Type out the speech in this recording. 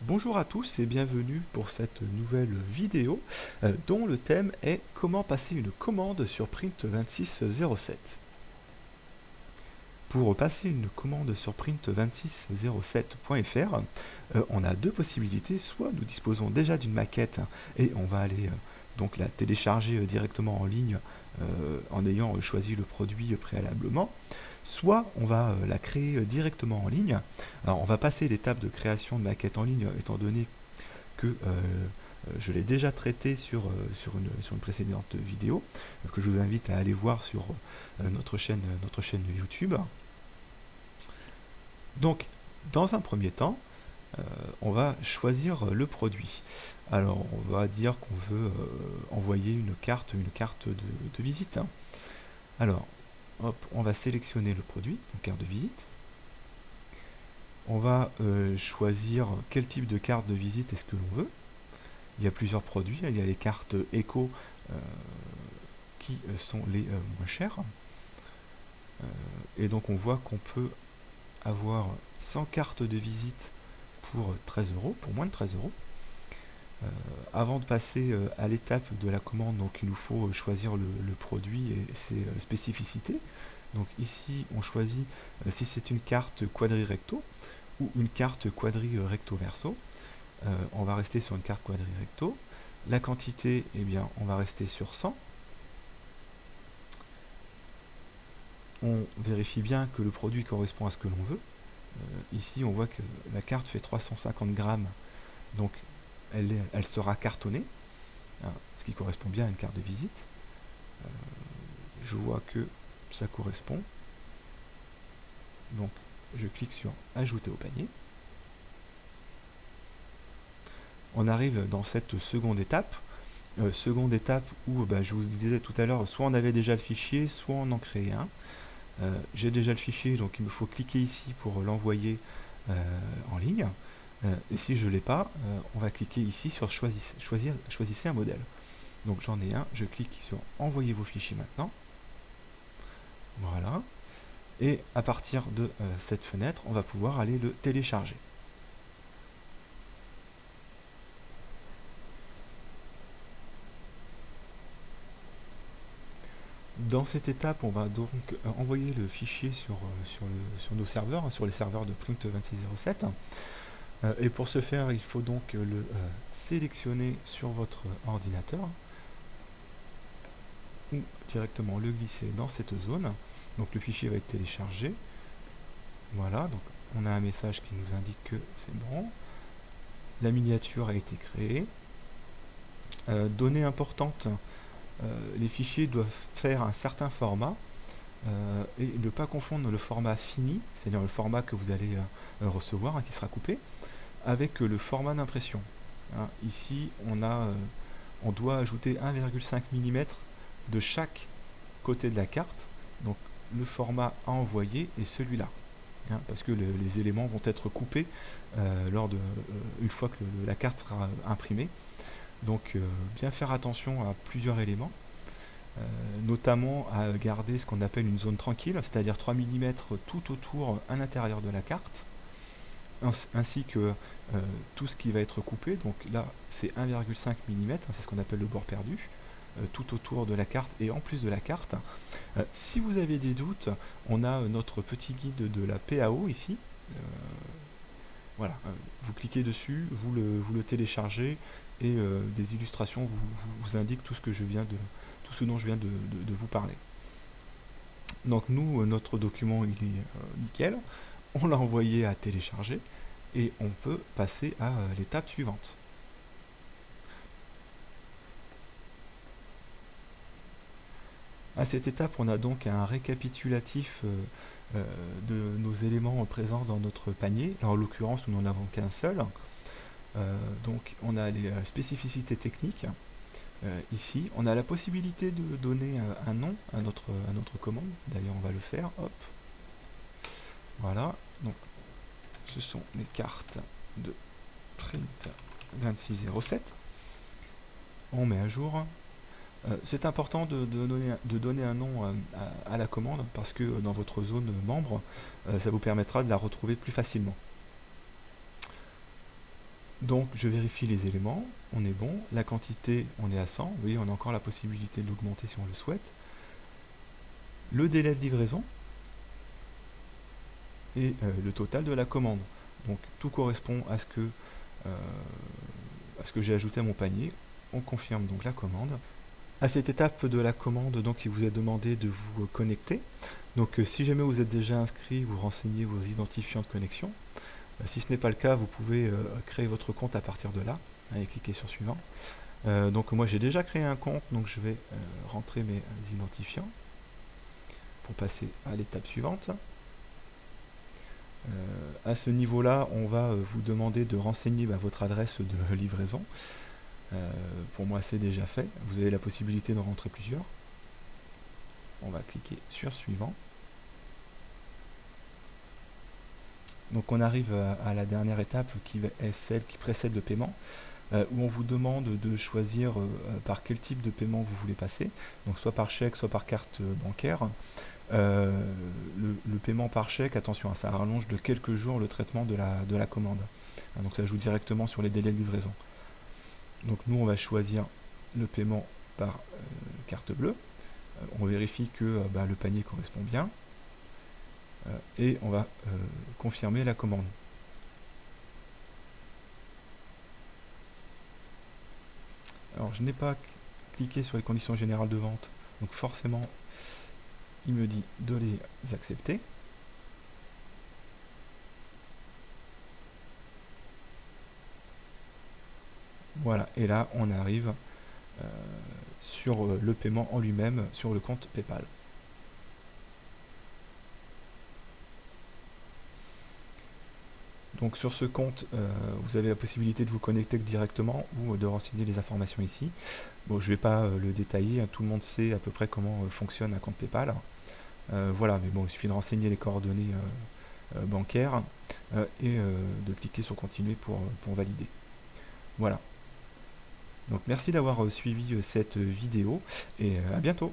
Bonjour à tous et bienvenue pour cette nouvelle vidéo dont le thème est comment passer une commande sur Print2607. Pour passer une commande sur Print2607.fr, on a deux possibilités. Soit nous disposons déjà d'une maquette et on va aller donc la télécharger directement en ligne en ayant choisi le produit préalablement. Soit on va la créer directement en ligne. Alors on va passer l'étape de création de maquette en ligne étant donné que je l'ai déjà traité sur une précédente vidéo que je vous invite à aller voir sur notre chaîne YouTube. Donc dans un premier temps, on va choisir le produit. Alors on va dire qu'on veut envoyer une carte de visite. Alors hop, on va sélectionner le produit, une carte de visite. On va choisir quel type de carte de visite est-ce que l'on veut. Il y a plusieurs produits, il y a les cartes éco qui sont les moins chères. Et donc on voit qu'on peut avoir 100 cartes de visite pour 13 euros, pour moins de 13 euros. Avant de passer à l'étape de la commande, donc il nous faut choisir le produit et ses spécificités. Donc ici on choisit si c'est une carte quadri recto ou une carte quadri recto verso. On va rester sur une carte quadri recto. La quantité, eh bien, on va rester sur 100. On vérifie bien que le produit correspond à ce que l'on veut. Ici, on voit que la carte fait 350 grammes, donc elle sera cartonnée, hein, ce qui correspond bien à une carte de visite. Je vois que ça correspond. Donc, je clique sur Ajouter au panier. On arrive dans cette seconde étape où je vous disais tout à l'heure, soit on avait déjà le fichier, soit on en créait un. J'ai déjà le fichier, donc il me faut cliquer ici pour l'envoyer en ligne. Et si je ne l'ai pas, on va cliquer ici sur choisissez un modèle. Donc j'en ai un, je clique sur envoyer vos fichiers maintenant. Voilà. Et à partir de cette fenêtre, on va pouvoir aller le télécharger. Dans cette étape, on va donc envoyer le fichier sur nos serveurs, sur les serveurs de Print2607. Et pour ce faire, il faut donc le sélectionner sur votre ordinateur ou directement le glisser dans cette zone. Donc le fichier va être téléchargé. Voilà, donc on a un message qui nous indique que c'est bon. La miniature a été créée. Données importantes. Les fichiers doivent faire un certain format et ne pas confondre le format fini, c'est-à-dire le format que vous allez recevoir, qui sera coupé, avec le format d'impression. Ici, on doit ajouter 1,5 mm de chaque côté de la carte, donc le format à envoyer est celui-là, parce que les éléments vont être coupés une fois que la carte sera imprimée. Donc bien faire attention à plusieurs éléments, notamment à garder ce qu'on appelle une zone tranquille, c'est-à-dire 3 mm tout autour à l'intérieur de la carte, ainsi que tout ce qui va être coupé. Donc là c'est 1,5 mm, c'est ce qu'on appelle le bord perdu, tout autour de la carte et en plus de la carte. Si vous avez des doutes, on a notre petit guide de la PAO ici. Voilà, vous cliquez dessus, vous le téléchargez et des illustrations vous indiquent tout ce dont je viens de vous parler. Donc nous, notre document il est nickel, on l'a envoyé à télécharger et on peut passer à l'étape suivante. À cette étape, on a donc un récapitulatif de nos éléments présents dans notre panier. Alors, en l'occurrence, nous n'en avons qu'un seul. Donc, on a les spécificités techniques. Ici, on a la possibilité de donner un nom à notre commande. D'ailleurs, on va le faire. Hop. Voilà. Donc, ce sont les cartes de Print 2607. On met à jour. C'est important de donner un nom à la commande parce que dans votre zone membre, ça vous permettra de la retrouver plus facilement. Donc je vérifie les éléments, on est bon. La quantité, on est à 100. Vous voyez, on a encore la possibilité de l'augmenter si on le souhaite. Le délai de livraison et le total de la commande. Donc tout correspond à ce que j'ai ajouté à mon panier. On confirme donc la commande. À cette étape de la commande, donc, il vous est demandé de vous connecter. Donc si jamais vous êtes déjà inscrit, vous renseignez vos identifiants de connexion. Si ce n'est pas le cas, vous pouvez créer votre compte à partir de là et cliquer sur suivant. Donc moi j'ai déjà créé un compte, donc je vais rentrer mes identifiants pour passer à l'étape suivante. À ce niveau-là, on va vous demander de renseigner votre adresse de livraison. Pour moi, c'est déjà fait. Vous avez la possibilité d'en rentrer plusieurs. On va cliquer sur suivant. Donc on arrive à la dernière étape qui est celle qui précède le paiement, où on vous demande de choisir par quel type de paiement vous voulez passer, donc soit par chèque, soit par carte bancaire. Le paiement par chèque, attention, ça rallonge de quelques jours le traitement de la commande. Donc ça joue directement sur les délais de livraison. Donc nous, on va choisir le paiement par carte bleue. On vérifie que le panier correspond bien. Et on va confirmer la commande. Alors je n'ai pas cliqué sur les conditions générales de vente, donc forcément il me dit de les accepter. Voilà, et là on arrive sur le paiement en lui-même, sur le compte PayPal. Donc sur ce compte, vous avez la possibilité de vous connecter directement ou de renseigner les informations ici. Bon, je ne vais pas le détailler, hein, tout le monde sait à peu près comment fonctionne un compte PayPal. Voilà, mais bon, il suffit de renseigner les coordonnées bancaires et de cliquer sur continuer pour valider. Voilà. Donc merci d'avoir suivi cette vidéo et à bientôt.